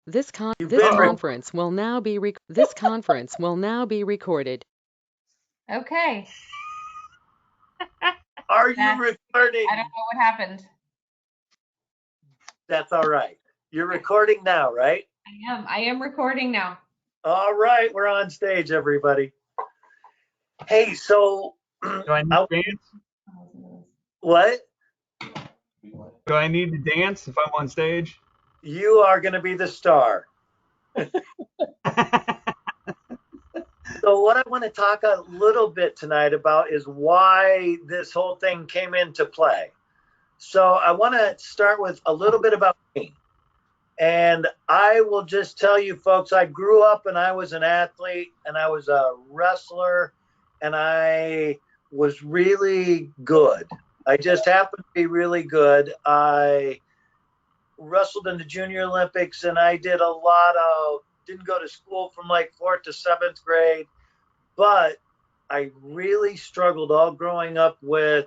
This conference will now be this conference will now be recorded. Okay. Are you That's- recording? I don't know what happened. That's all right. You're recording now, right? I am recording now. All right, we're on stage, everybody. Hey, so Do I need to dance? what? Do I need to dance if I'm on stage? You are going to be the star. So what I want to talk a little bit tonight about is why this whole thing came into play. So I want to start with a little bit about me. And I will just tell you folks, I grew up and I was an athlete and I was a wrestler and I was really good. I just happened to be really good. I wrestled in the Junior Olympics and I did a lot of, didn't go to school from like 4th to 7th grade, but I really struggled all growing up with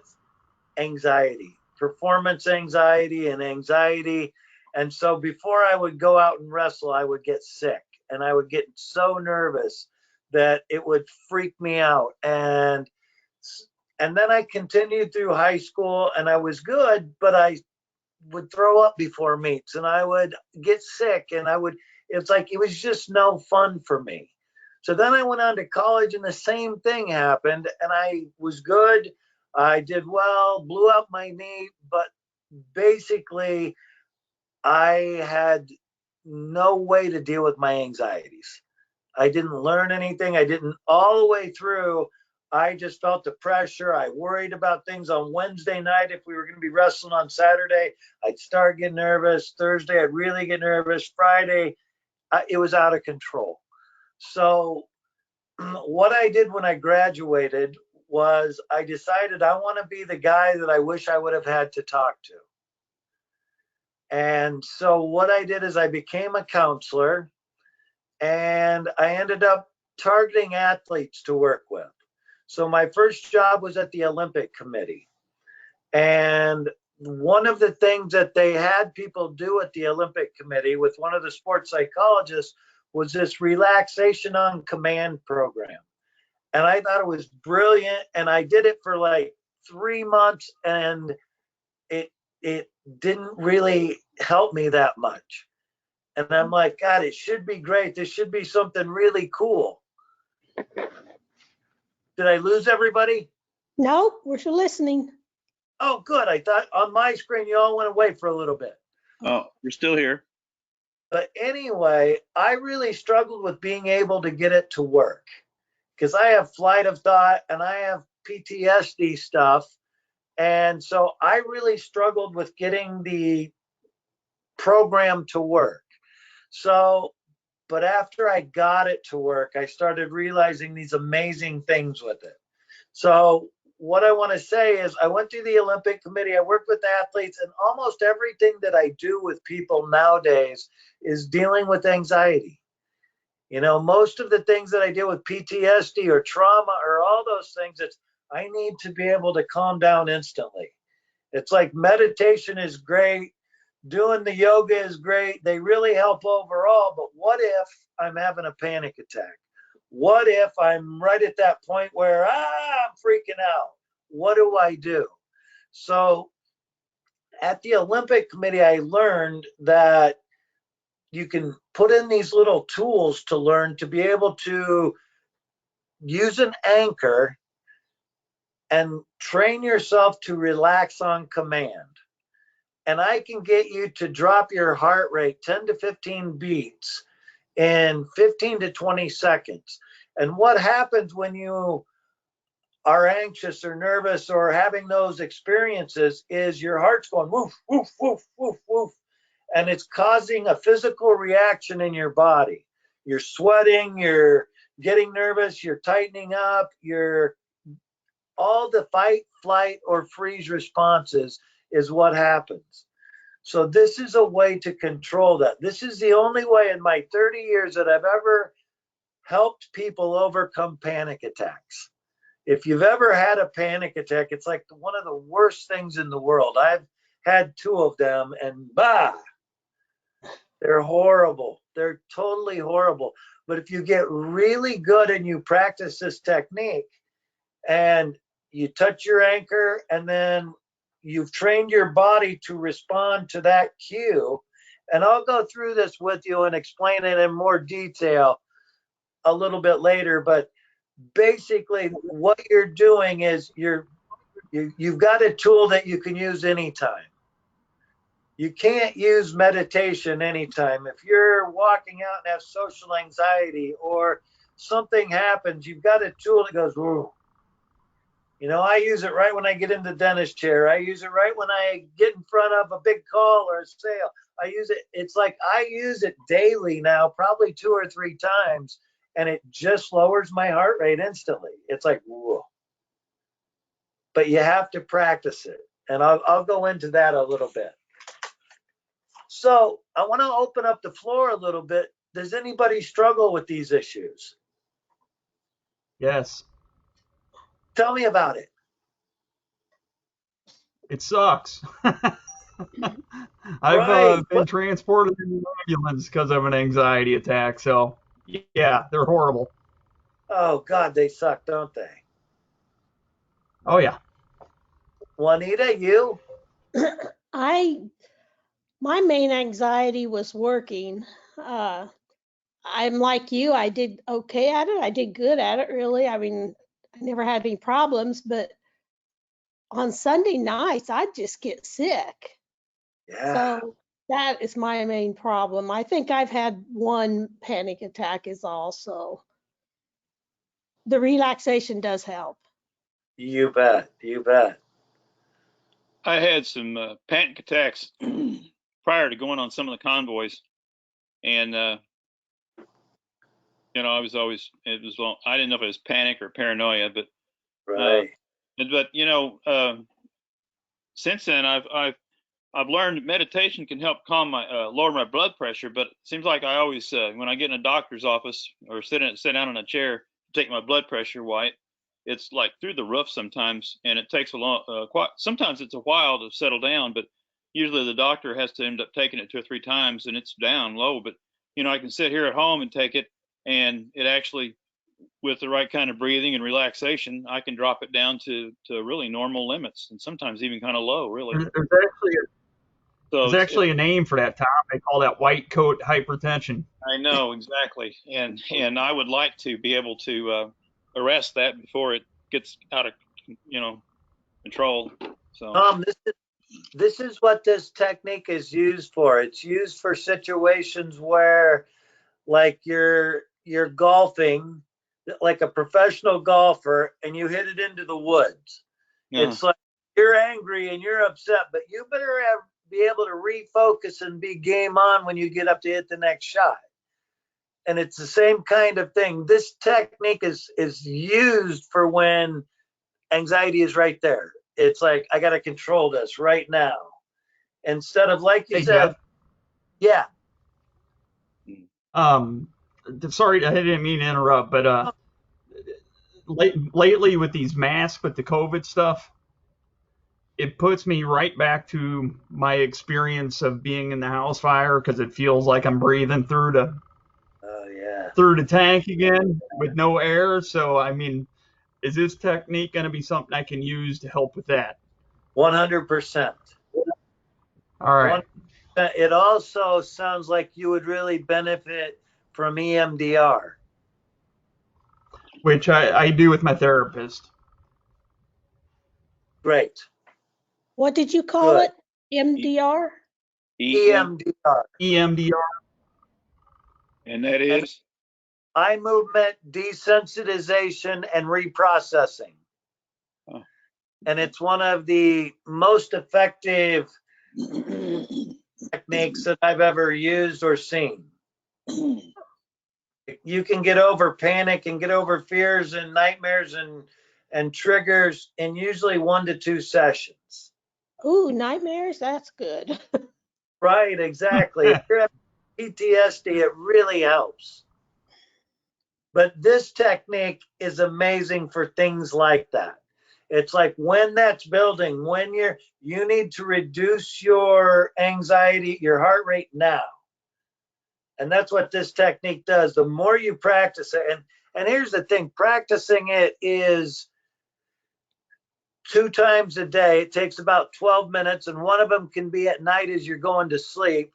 anxiety, performance anxiety and anxiety. And so before I would go out and wrestle, I would get sick and I would get so nervous that it would freak me out. And then I continued through high school and I was good, but I would throw up before meets and I would get sick and it's like, it was just no fun for me. So then I went on to college and the same thing happened and I was good. I did well, blew out my knee, but basically I had no way to deal with my anxieties. I didn't learn anything. I didn't all the way through. I just felt the pressure. I worried about things on Wednesday night. If we were going to be wrestling on Saturday, I'd start getting nervous. Thursday, I'd really get nervous. Friday, it was out of control. So what I did when I graduated was I decided I want to be the guy that I wish I would have had to talk to. And so what I did is I became a counselor and I ended up targeting athletes to work with. So my first job was at the Olympic Committee. And one of the things that they had people do at the Olympic Committee with one of the sports psychologists was this relaxation on command program. And I thought it was brilliant. And I did it for like 3 months and it didn't really help me that much. And I'm like, God, it should be great. This should be something really cool. Did I lose everybody? No, we're still listening. Oh, good. I thought on my screen you all went away for a little bit. Oh, we're still here. But anyway, I really struggled with being able to get it to work because I have flight of thought and I have PTSD stuff. And so I really struggled with getting the program to work. So, but after I got it to work, I started realizing these amazing things with it. So what I want to say is I went to the Olympic Committee, I worked with athletes, and almost everything that I do with people nowadays is dealing with anxiety. You know, most of the things that I deal with PTSD or trauma or all those things, it's I need to be able to calm down instantly. It's like meditation is great, doing the yoga is great. They really help overall, but what if I'm having a panic attack? What if I'm right at that point where I'm freaking out? What do I do? So at the Olympic Committee, I learned that you can put in these little tools to learn to be able to use an anchor and train yourself to relax on command. And I can get you to drop your heart rate 10 to 15 beats in 15 to 20 seconds. And what happens when you are anxious or nervous or having those experiences is your heart's going woof, woof, woof, woof, woof. And it's causing a physical reaction in your body. You're sweating, you're getting nervous, you're tightening up, you're all the fight, flight, or freeze responses is what happens. So this is a way to control that. This is the only way in my 30 years that I've ever helped people overcome panic attacks. If you've ever had a panic attack, it's like one of the worst things in the world. I've had 2 of them and they're horrible. They're totally horrible. But if you get really good and you practice this technique and you touch your anchor and then you've trained your body to respond to that cue, and I'll go through this with you and explain it in more detail a little bit later, but basically what you're doing is you've got a tool that you can use anytime. You can't use meditation anytime. If you're walking out and have social anxiety or something happens, you've got a tool that goes, whoa. You know, I use it right when I get in the dentist chair. I use it right when I get in front of a big call or a sale. I use it. It's like I use it daily now, probably 2 or 3 times, and it just lowers my heart rate instantly. It's like, whoa. But you have to practice it. And I'll go into that a little bit. So I want to open up the floor a little bit. Does anybody struggle with these issues? Yes. Tell me about it. It sucks. I've Right. been transported in an ambulance because of an anxiety attack. So, yeah, they're horrible. Oh, God, they suck, don't they? Oh, yeah. Juanita, you? My main anxiety was working. I'm like you, I did okay at it. I did good at it, really. I mean, I never had any problems, but on Sunday nights, I'd just get sick. Yeah. So that is my main problem. I think I've had one panic attack is all, so the relaxation does help. You bet. You bet. I had some panic attacks prior to going on some of the convoys, and I was always I didn't know if it was panic or paranoia, but Right. since then I've learned meditation can help calm my lower my blood pressure. But it seems like I always when I get in a doctor's office or sit down in a chair to take my blood pressure, it's like through the roof sometimes, and it takes sometimes it's a while to settle down, but usually the doctor has to end up taking it 2 or 3 times and it's down low. But I can sit here at home and take it, and it actually, with the right kind of breathing and relaxation, I can drop it down to really normal limits, and sometimes even kind of low, really. There's actually a name for that, Tom. They call that white coat hypertension. I know, exactly, and I would like to be able to arrest that before it gets out of control. So this is what this technique is used for. It's used for situations where, like, you're golfing, like a professional golfer, and you hit it into the woods. It's like you're angry and you're upset, but you better be able to refocus and be game on when you get up to hit the next shot. And it's the same kind of thing. This technique is used for when anxiety is right there. It's like, I got to control this right now. Instead of, like you said, Jeff. Sorry, I didn't mean to interrupt, but lately with these masks, with the COVID stuff, it puts me right back to my experience of being in the house fire, because it feels like I'm breathing through the tank again with no air. So, I mean, is this technique going to be something I can use to help with that? 100%. All right. 100%. It also sounds like you would really benefit from EMDR, which I do with my therapist. Great. What did you call it? MDR? EMDR. EMDR. And that is? Eye movement desensitization and reprocessing. Oh. And it's one of the most effective techniques that I've ever used or seen. You can get over panic and get over fears and nightmares and triggers in usually 1 to 2 sessions. Ooh, nightmares? That's good. Right, exactly. If you're having PTSD, it really helps. But this technique is amazing for things like that. It's like when that's building, when you need to reduce your anxiety, your heart rate now. And that's what this technique does. The more you practice it, and here's the thing, practicing it is 2 times a day. It takes about 12 minutes, and one of them can be at night as you're going to sleep.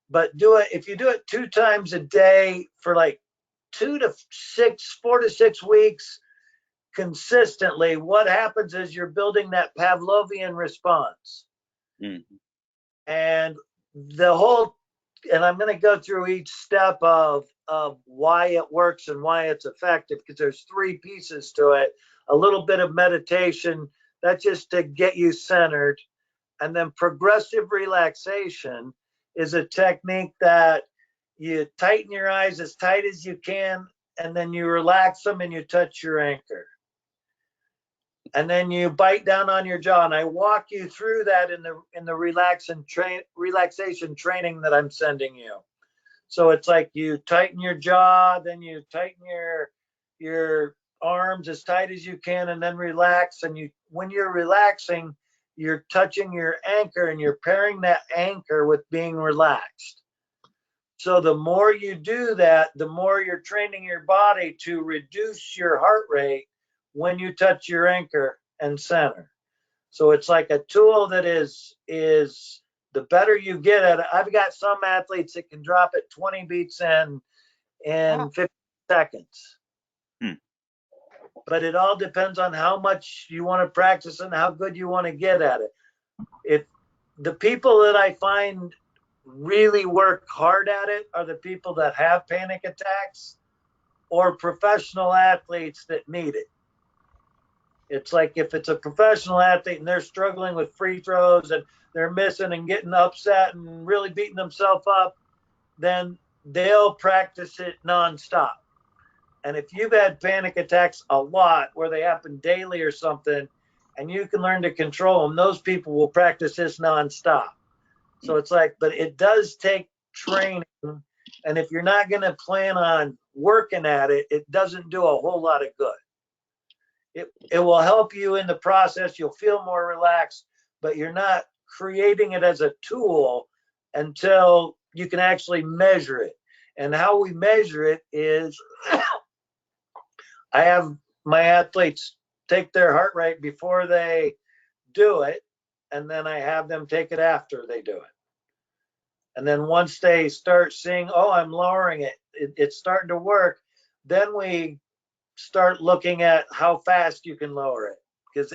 But if you do it 2 times a day for like 4 to 6 weeks consistently, what happens is you're building that Pavlovian response. Mm-hmm. And I'm going to go through each step of why it works and why it's effective, because there's 3 pieces to it. A little bit of meditation, that's just to get you centered. And then progressive relaxation is a technique that you tighten your eyes as tight as you can, and then you relax them and you touch your anchor. And then you bite down on your jaw, and I walk you through that in the relaxation training that I'm sending you. So it's like you tighten your jaw, then you tighten your arms as tight as you can, and then relax. And when you're relaxing, you're touching your anchor, and you're pairing that anchor with being relaxed. So the more you do that, the more you're training your body to reduce your heart rate when you touch your anchor and center. So it's like a tool that is the better you get at it. I've got some athletes that can drop it 20 beats in 50 seconds. But it all depends on how much you want to practice and how good you want to get at it. If the people that I find really work hard at it are the people that have panic attacks or professional athletes that need it. It's like if it's a professional athlete and they're struggling with free throws and they're missing and getting upset and really beating themselves up, then they'll practice it nonstop. And if you've had panic attacks a lot where they happen daily or something, and you can learn to control them, those people will practice this nonstop. So it's like, but it does take training. And if you're not going to plan on working at it, it doesn't do a whole lot of good. It will help you in the process. You'll feel more relaxed, but you're not creating it as a tool until you can actually measure it. And how we measure it is I have my athletes take their heart rate before they do it, and then I have them take it after they do it. And then once they start seeing, oh, I'm lowering it, it's starting to work, then we start looking at how fast you can lower it, because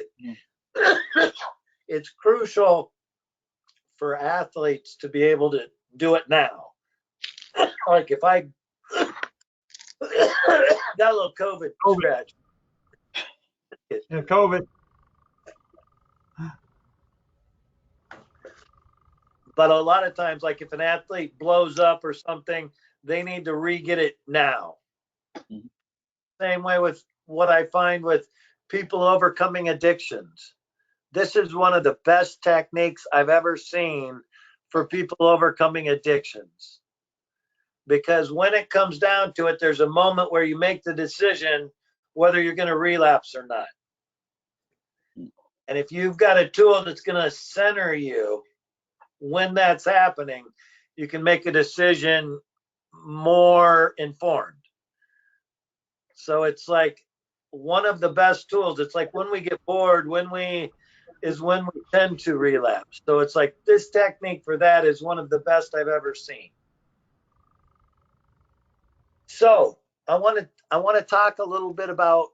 it's crucial for athletes to be able to do it now. Like if I got a little COVID scratch. Yeah, COVID. But a lot of times, like if an athlete blows up or something, they need to re-get it now. Mhm. Same way with what I find with people overcoming addictions. This is one of the best techniques I've ever seen for people overcoming addictions. Because when it comes down to it, there's a moment where you make the decision whether you're going to relapse or not. And if you've got a tool that's going to center you when that's happening, you can make a decision more informed. So it's like one of the best tools. It's like when we get bored, when we tend to relapse. So it's like this technique for that is one of the best I've ever seen. So I want to talk a little bit about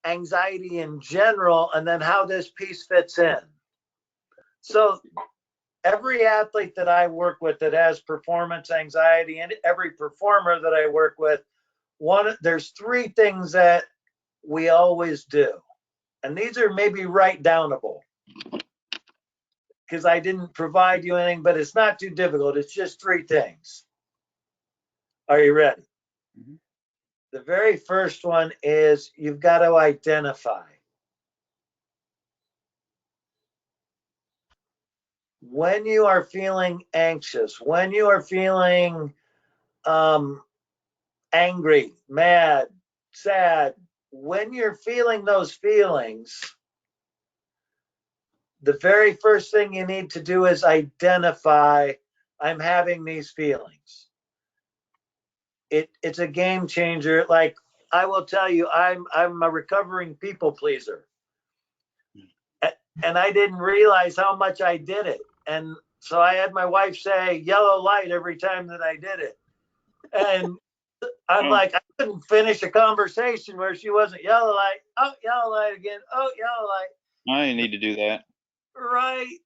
anxiety in general and then how this piece fits in. So every athlete that I work with that has performance anxiety, and every performer that I work with, there's 3 things that we always do. And these are maybe write downable because I didn't provide you anything, but it's not too difficult. It's just 3 things. Are you ready? Mm-hmm. The very first one is you've got to identify. When you are feeling anxious, when you are feeling angry, mad, sad, when you're feeling those feelings, the very first thing you need to do is identify, I'm having these feelings. it's a game changer. Like, I will tell you, I'm a recovering people pleaser. And I didn't realize how much I did it. And so I had my wife say yellow light every time that I did it. And I'm like, I couldn't finish a conversation where she wasn't yellow light. Oh, yellow light again. Oh, yellow light. I need to do that. Right.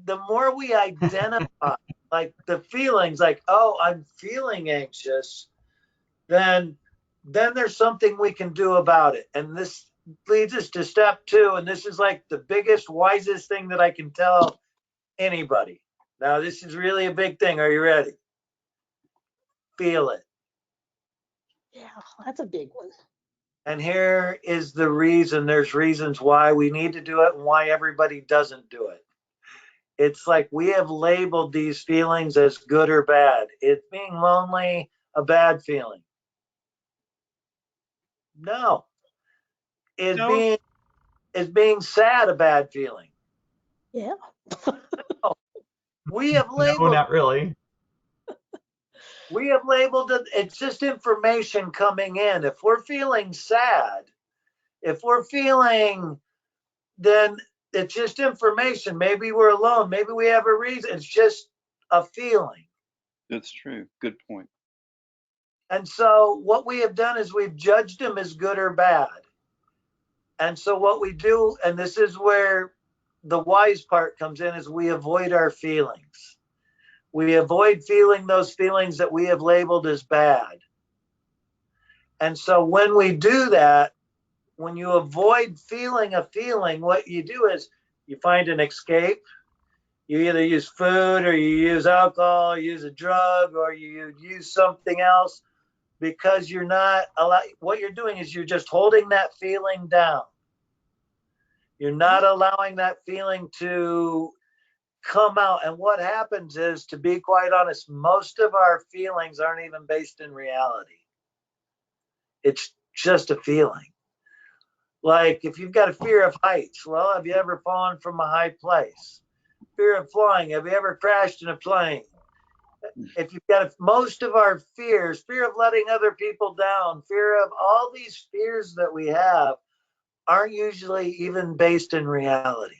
The more we identify like the feelings, like, oh, I'm feeling anxious, then there's something we can do about it. And this leads us to step 2. And this is like the biggest, wisest thing that I can tell anybody. Now, this is really a big thing. Are you ready? Feel it. Yeah, that's a big one. And here is the reason. There's reasons why we need to do it and why everybody doesn't do it. It's like we have labeled these feelings as good or bad. Is being lonely a bad feeling? No. Is No. being sad a bad feeling? Yeah. No. We have No, labeled not really. it. It's just information coming in. If we're feeling sad, if we're feeling, then it's just information. Maybe we're alone. Maybe we have a reason. It's just a feeling. That's true. Good point. And so what we have done is we've judged them as good or bad. And so what we do, and this is where the wise part comes in, is we avoid our feelings. We avoid feeling those feelings that we have labeled as bad. And so when we do that, when you avoid feeling a feeling, what you do is you find an escape. You either use food or you use alcohol, you use a drug, or you use something else, because you're not what you're doing is you're just holding that feeling down. You're not allowing that feeling to come out. And what happens is, to be quite honest, most of our feelings aren't even based in reality. It's just a feeling. Like, if you've got a fear of heights, well, have you ever fallen from a high place? Fear of flying, have you ever crashed in a plane? If you've got most of our fears, fear of letting other people down, fear of all these fears that we have, aren't usually even based in reality.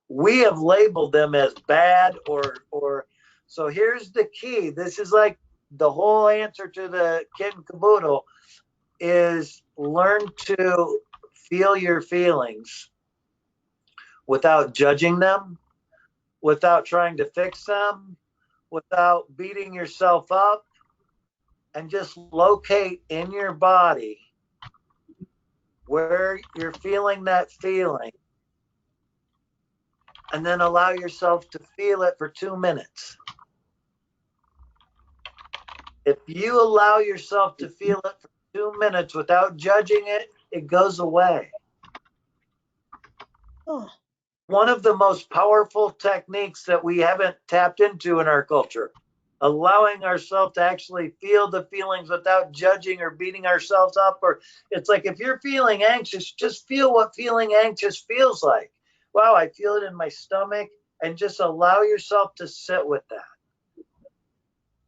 We have labeled them as bad or so here's the key. This is like the whole answer to the kit and caboodle, is learn to feel your feelings without judging them, without trying to fix them, without beating yourself up, and just locate in your body where you're feeling that feeling, and then allow yourself to feel it for 2 minutes. If you allow yourself to feel it for 2 minutes without judging it, it goes away. Oh, One of the most powerful techniques that we haven't tapped into in our culture, allowing ourselves to actually feel the feelings without judging or beating ourselves up. Or it's like, if you're feeling anxious, just feel what feeling anxious feels like. Wow, I feel it in my stomach, and just allow yourself to sit with that.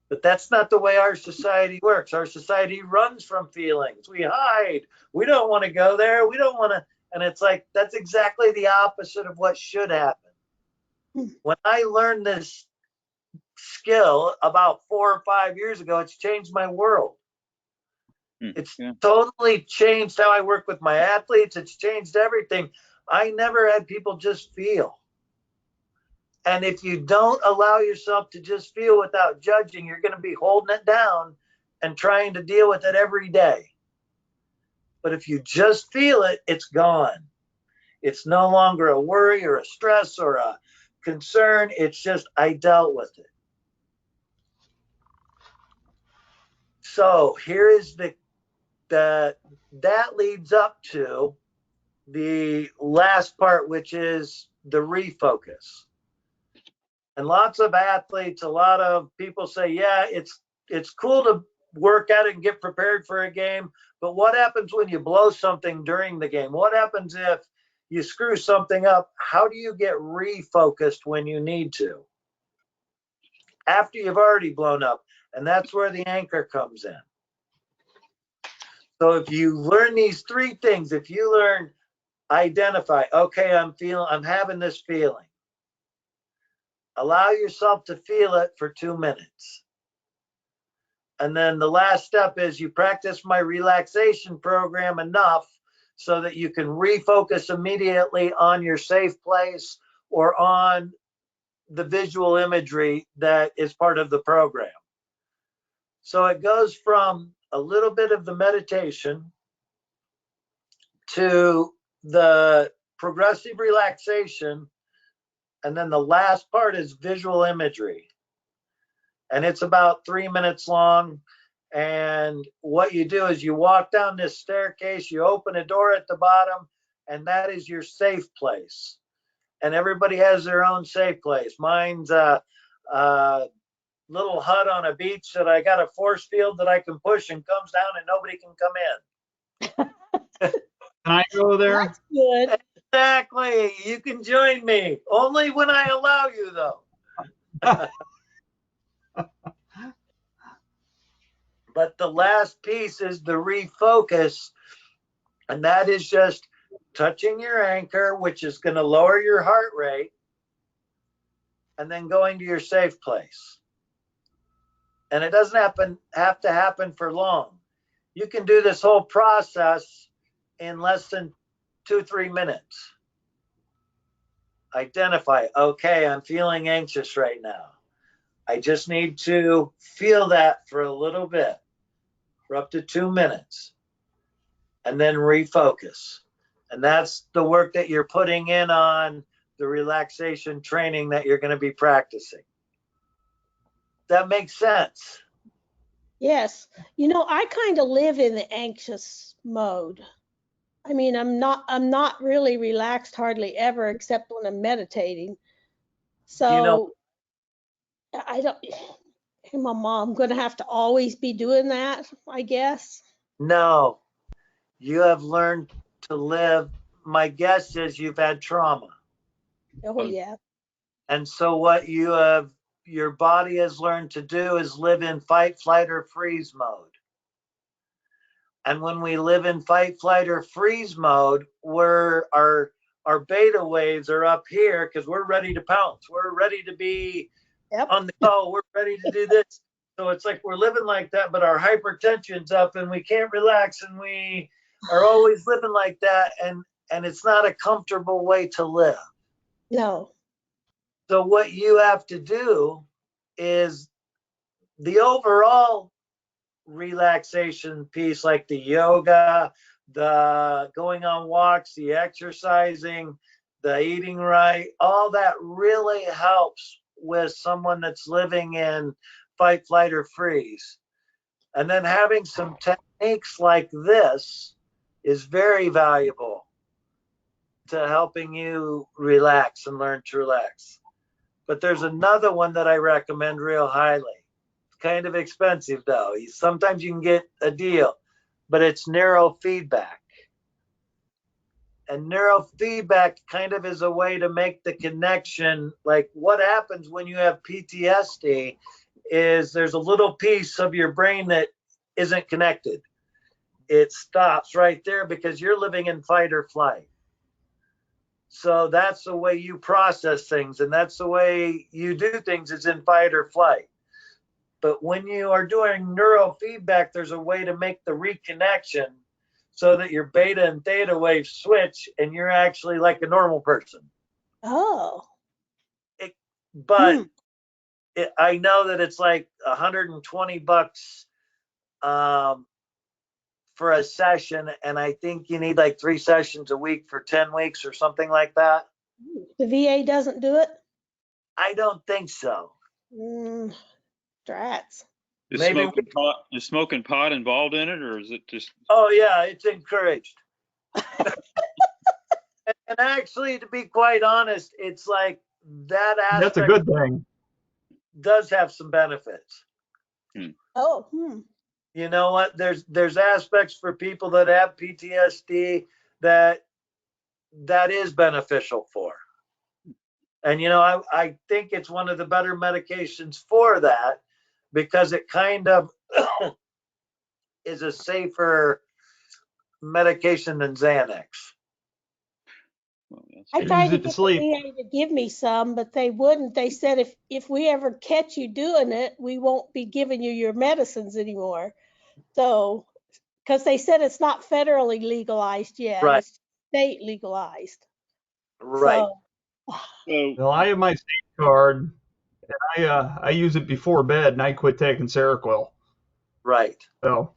But that's not the way our society works. Our society runs from feelings. We hide. We don't want to go there. We don't want to. And it's like, that's exactly the opposite of what should happen. When I learned this skill about 4 or 5 years ago, it's changed my world. It's totally changed how I work with my athletes. It's changed everything. I never had people just feel. And if you don't allow yourself to just feel without judging, you're going to be holding it down and trying to deal with it every day. But if you just feel it, it's gone. It's no longer a worry or a stress or a concern. It's just, I dealt with it. So here is that leads up to the last part, which is the refocus. And lots of athletes, a lot of people say, yeah, it's cool to work out and get prepared for a game, but what happens when you blow something during the game? What happens if you screw something up? How do you get refocused when you need to? After you've already blown up, And that's where the anchor comes in. So if you learn these three things, if you learn, identify, okay, I'm having this feeling. Allow yourself to feel it for 2 minutes. And then the last step is you practice my relaxation program enough so that you can refocus immediately on your safe place or on the visual imagery that is part of the program. So it goes from a little bit of the meditation to the progressive relaxation. And then the last part is visual imagery. And it's about 3 minutes long. And what you do is you walk down this staircase, you open a door at the bottom, and that is your safe place. And everybody has their own safe place. Mine's a little hut on a beach that I got a force field that I can push and comes down and nobody can come in. Can I go there? That's good. Exactly. You can join me. Only when I allow you, though. But the last piece is the refocus. And that is just touching your anchor, which is going to lower your heart rate, and then going to your safe place. And it doesn't have to happen for long. You can do this whole process in less than 2-3 minutes. Identify, okay, I'm feeling anxious right now. I just need to feel that for a little bit, for up to 2 minutes, and then refocus. And that's the work that you're putting in on the relaxation training that you're going to be practicing. That makes sense. Yes. You know, I kind of live in the anxious mode. I mean, I'm not really relaxed hardly ever except when I'm meditating. So You know, I don't, hey, Mama, I'm going to have to always be doing that, I guess. no, you have learned to live. My guess is you've had trauma. Oh, yeah. And so what your body has learned to do is live in fight, flight, or freeze mode. And when we live in fight, flight, or freeze mode, our beta waves are up here because we're ready to pounce. We're ready to be on the go. We're ready to do this. So it's like we're living like that, but our hypertension's up and we can't relax, and we are always living like that. And it's not a comfortable way to live. No. So what you have to do is the overall relaxation piece, like the yoga, the going on walks, the exercising, the eating right, all that really helps with someone that's living in fight, flight, or freeze. And then having some techniques like this is very valuable to helping you relax and learn to relax. But there's another one that I recommend real highly. It's kind of expensive though. Sometimes you can get a deal, but it's neurofeedback. And neurofeedback kind of is a way to make the connection. Like what happens when you have PTSD is there's a little piece of your brain that isn't connected. It stops right there because you're living in fight or flight. So that's the way you process things, and that's the way you do things, is in fight or flight. But when you are doing neurofeedback, there's a way to make the reconnection so that your beta and theta waves switch and you're actually like a normal person. Oh. But I know that it's like $120 for a session, and I think you need like 3 sessions a week for 10 weeks or something like that. The VA doesn't do it? I don't think so. Drats. Is Maybe smoking pot involved in it, or is it just? Oh yeah, it's encouraged. And actually, to be quite honest, it's like that aspect That's a good thing. does have some benefits. Oh. You know what? There's aspects for people that have PTSD that is beneficial for. And you know, I think it's one of the better medications for that. because it kind of is a safer medication than Xanax. Well, that's I good. tried Use to it to get the sleep. VA to give me some, but they wouldn't. They said if we ever catch you doing it, we won't be giving you your medicines anymore. So, because they said it's not federally legalized yet, Right, it's state legalized. right, So, So, Well, I have my state card. I use it before bed, and I quit taking Seroquel. right. So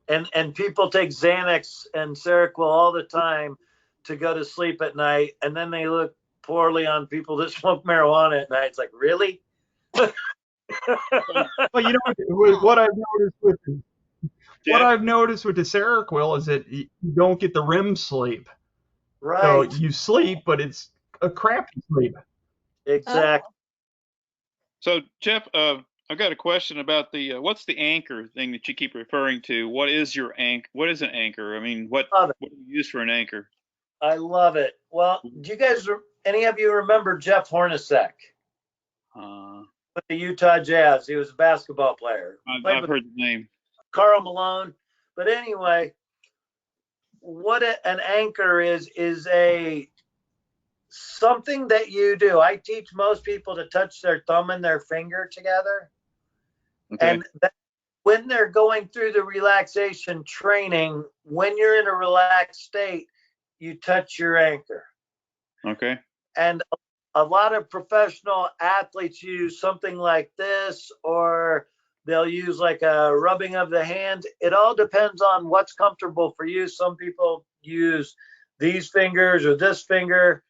And people take Xanax and Seroquel all the time to go to sleep at night, and then they look poorly on people that smoke marijuana at night. It's like, really? well, you know what I've noticed with what Jeff, I've noticed with the Seroquel is that you don't get the REM sleep. So Right, you sleep, but it's a crappy sleep. oh, exactly. so Jeff, I've got a question about the what's the anchor thing that you keep referring to? What is your anchor? What is an anchor? I mean, Love it. what do you use for an anchor? I love it. Well, do you guys, any of you remember Jeff Hornacek Uh, with the Utah Jazz? He was a basketball player. Played I've with heard the name. Karl Malone. But anyway, what an anchor is a something that you do. I teach most people to touch their thumb and their finger together. Okay. And when they're going through the relaxation training, when you're in a relaxed state, you touch your anchor. Okay. And a lot of professional athletes use something like this, or they'll use like a rubbing of the hand. It all depends on what's comfortable for you. Some people use these fingers or this finger.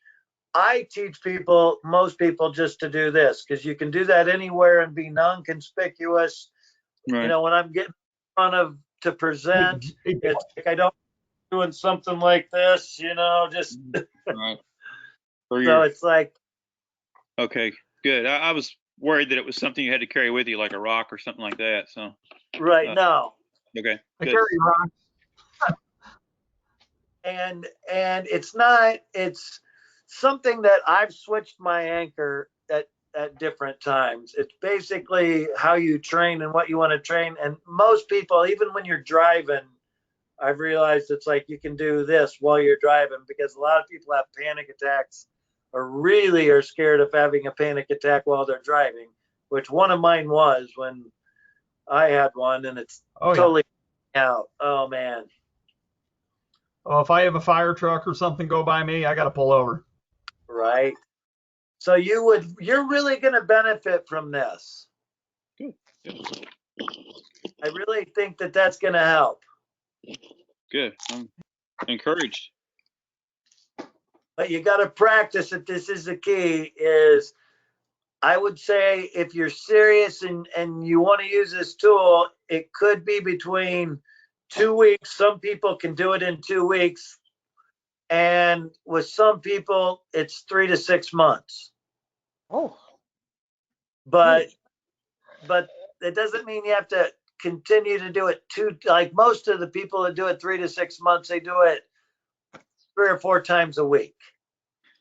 I teach people, most people, just to do this because you can do that anywhere and be non-conspicuous. You Right. know, when I'm getting in front of to present, it's like I don't doing something like this, you know, just Right. Or so your it's like okay. Good. I was worried that it was something you had to carry with you, like a rock or something like that. So right now. okay. I Good. carry rocks. And it's not, it's something that I've switched my anchor at different times. It's basically how you train and what you want to train. And most people, even when you're driving, I've realized it's like you can do this while you're driving because a lot of people have panic attacks or really are scared of having a panic attack while they're driving, which one of mine was when I had one, and it's Oh yeah. totally out. Oh man. Well, if I have a fire truck or something go by me, I got to pull over. Right. So you're really going to benefit from this. Good. Good. I really think that that's going to help. Good. I'm encouraged. But you got to practice it. This is the key is I would say if you're serious and you want to use this tool, it could be between 2 weeks. Some people can do it in 2 weeks. And with some people, it's 3 to 6 months. oh, But it doesn't mean you have to continue to do it like most of the people that do it 3 to 6 months, they do it 3 or 4 times a week.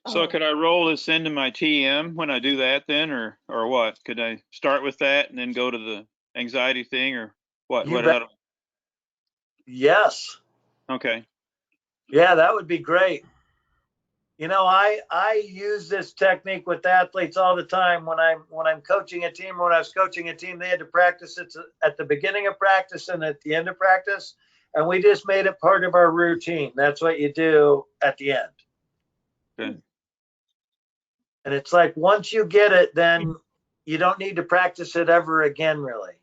So oh. could I roll this into my TM when I do that then, or what? Could I start with that and then go to the anxiety thing, or what? You bet. Yes. Okay. Yeah, that would be great. You know, I use this technique with athletes all the time when I'm coaching a team. When I was coaching a team, they had to practice it at the beginning of practice and at the end of practice, and we just made it part of our routine. That's what you do at the end. Good. And it's like once you get it, then you don't need to practice it ever again, really.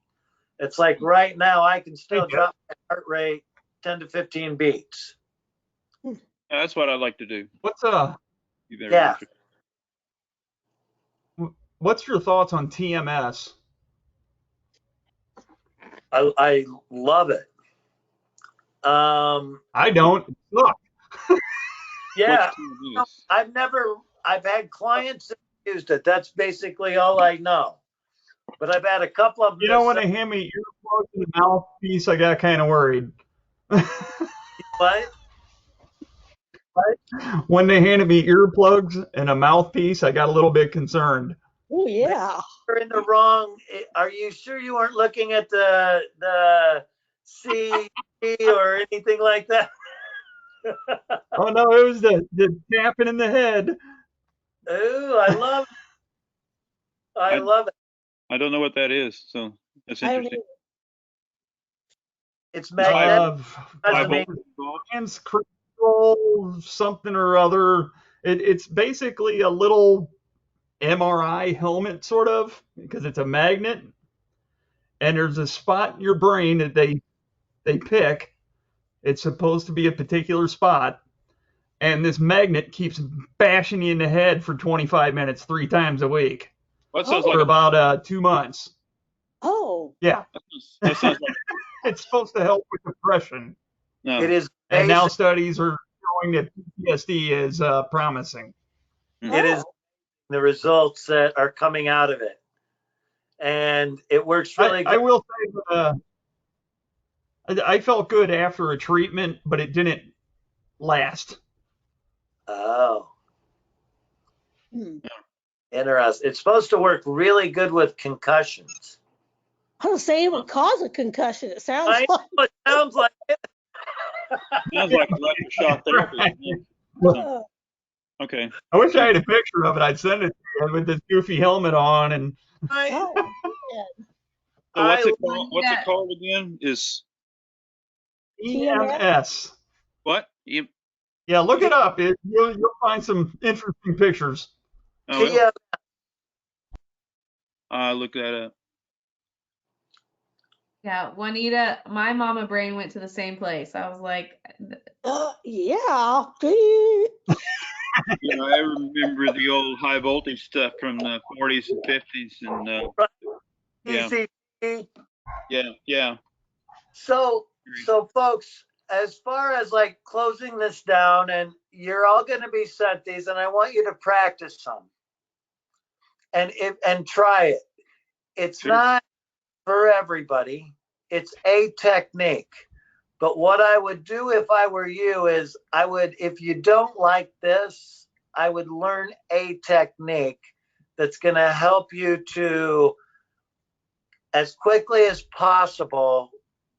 It's like right now I can still drop my heart rate 10 to 15 beats. Yeah, that's what I'd like to do. What's You better Yeah. what's your thoughts on TMS? I love it. I don't. Look, Yeah, What's I've had clients that used it. That's basically all I know. But I've had a couple of them you know when they hand me earplugs and a mouthpiece, I got kind of worried. what? When they handed me earplugs and a mouthpiece, I got a little bit concerned. Oh, yeah. You're in the wrong. Are you sure you weren't looking at the C or anything like that? Oh no, it was the tapping in the head. Ooh, I love it. I love it. I don't know what that is, so that's I don't interesting. It's magnetic High resonance. voltage. Transcranial something or other. It's basically a little MRI helmet, sort of, because it's a magnet, and there's a spot in your brain that they pick. It's supposed to be a particular spot, and this magnet keeps bashing you in the head for 25 minutes, 3 times a week, That sounds Oh. like for about 2 months. Oh, Yeah, that sounds like it's supposed to help with depression, no. It is and now amazing. studies are showing that PTSD is promising. It is oh. the results that are coming out of it, and it works really I good. will say that I felt good after a treatment, but it didn't last. Oh, Hmm. interesting. It's supposed to work really good with concussions. I was saying it would cause a concussion. It sounds I like. know it sounds like it. Sounds like electroshock therapy. Right. Oh, Okay. I wish I had a picture of it. I'd send it to you with this goofy helmet on and I, oh, man. So what's I it called? What's it called again? Is TMS? EMS. what? You, Yeah, look it up. You'll find some interesting pictures. oh, well, Tia, look that up. Yeah, Juanita, my mama brain went to the same place. I was like, Yeah. Gee. You know, I remember the old high voltage stuff from the 40s and 50s, and yeah, ECT. yeah. So folks, as far as like closing this down, and you're all going to be sent these, and I want you to practice some and try it. It's Sure. not for everybody. It's a technique. But what I would do if I were you is I would, if you don't like this, I would learn a technique that's going to help you to, as quickly as possible,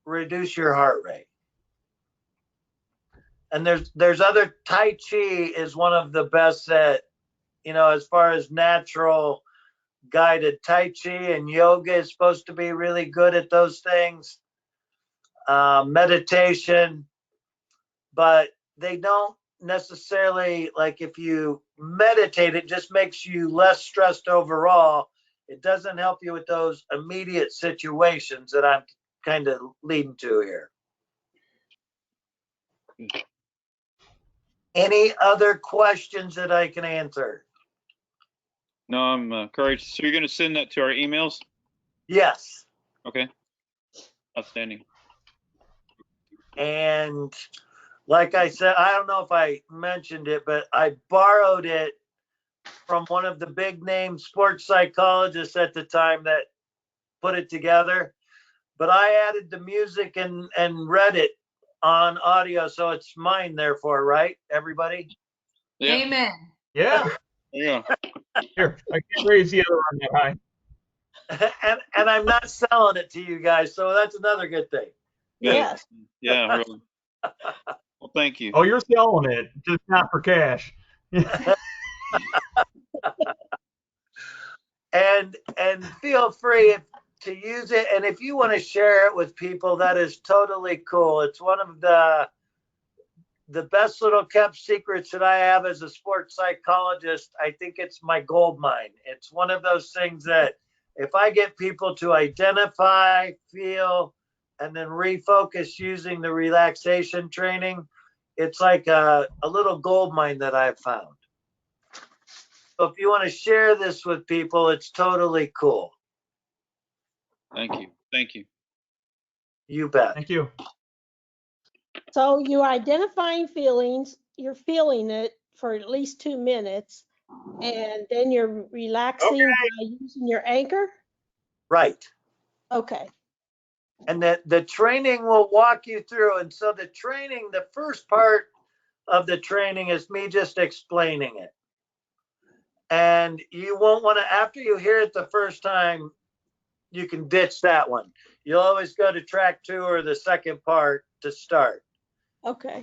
reduce your heart rate. And there's other, Tai Chi is one of the best that, as far as natural guided. Tai Chi and yoga is supposed to be really good at those things. Meditation, but they don't necessarily, like, if you meditate, it just makes you less stressed overall. It doesn't help you with those immediate situations that I'm kind of leading to here. Any other questions that I can answer? No, I'm encouraged. So you're going to send that to our emails? Yes. Okay. Outstanding. And like I said, I don't know if I mentioned it, but I borrowed it from one of the big name sports psychologists at the time that put it together. But I added the music and read it on audio, so it's mine, therefore, right, everybody? Yeah. amen. Yeah. Yeah. Here, I can raise the other one that high. and I'm not selling it to you guys, so that's another good thing. Yes. Yeah, really. Well, thank you. Oh, you're selling it, just not for cash. And feel free to use it, and if you want to share it with people, that is totally cool. It's one of the best little kept secrets that I have as a sports psychologist. I think it's my gold mine. It's one of those things that if I get people to identify, feel, and then refocus using the relaxation training, it's like a little gold mine that I've found. So if you want to share this with people, it's totally cool. Thank you. Thank you. You bet. Thank you. So you're identifying feelings, you're feeling it for at least 2 minutes, and then you're relaxing by using your anchor? Right. Okay. And that the training will walk you through. And so the training, the first part of the training is me just explaining it. And you won't want to, after you hear it the first time, you can ditch that one. You'll always go to track 2 or the second part to start. Okay.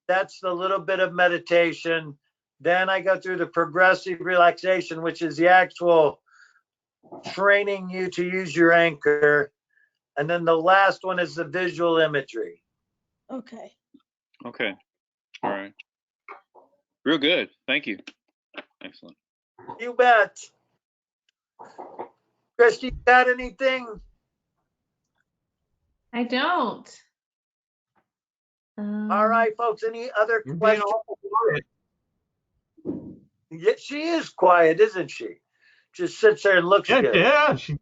That's the little bit of meditation. Then I go through the progressive relaxation, which is the actual training you to use your anchor. And then the last one is the visual imagery. Okay. Okay. All right. Real good. Thank you. Excellent. You bet. Christy, got anything? I don't. All right, folks. Any other You're being questions? awful quiet. Yeah, she is quiet, isn't she? Just sits there and looks Yeah, good. yeah. She,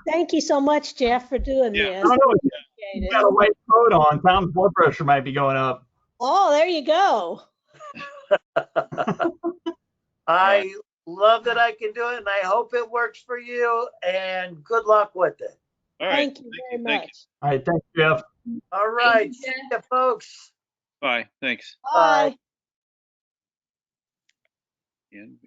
Thank you so much, Jeff, for doing Yeah. this. I don't know. Appreciate You it. got a white coat on. Tom's blood pressure might be going up. Oh, there you go. I love that I can do it, and I hope it works for you. And good luck with it. All right. Thank you very Thank you. much. All right, thanks, Jeff. All right, you, see ya, folks. Bye. Thanks. Bye. Bye. And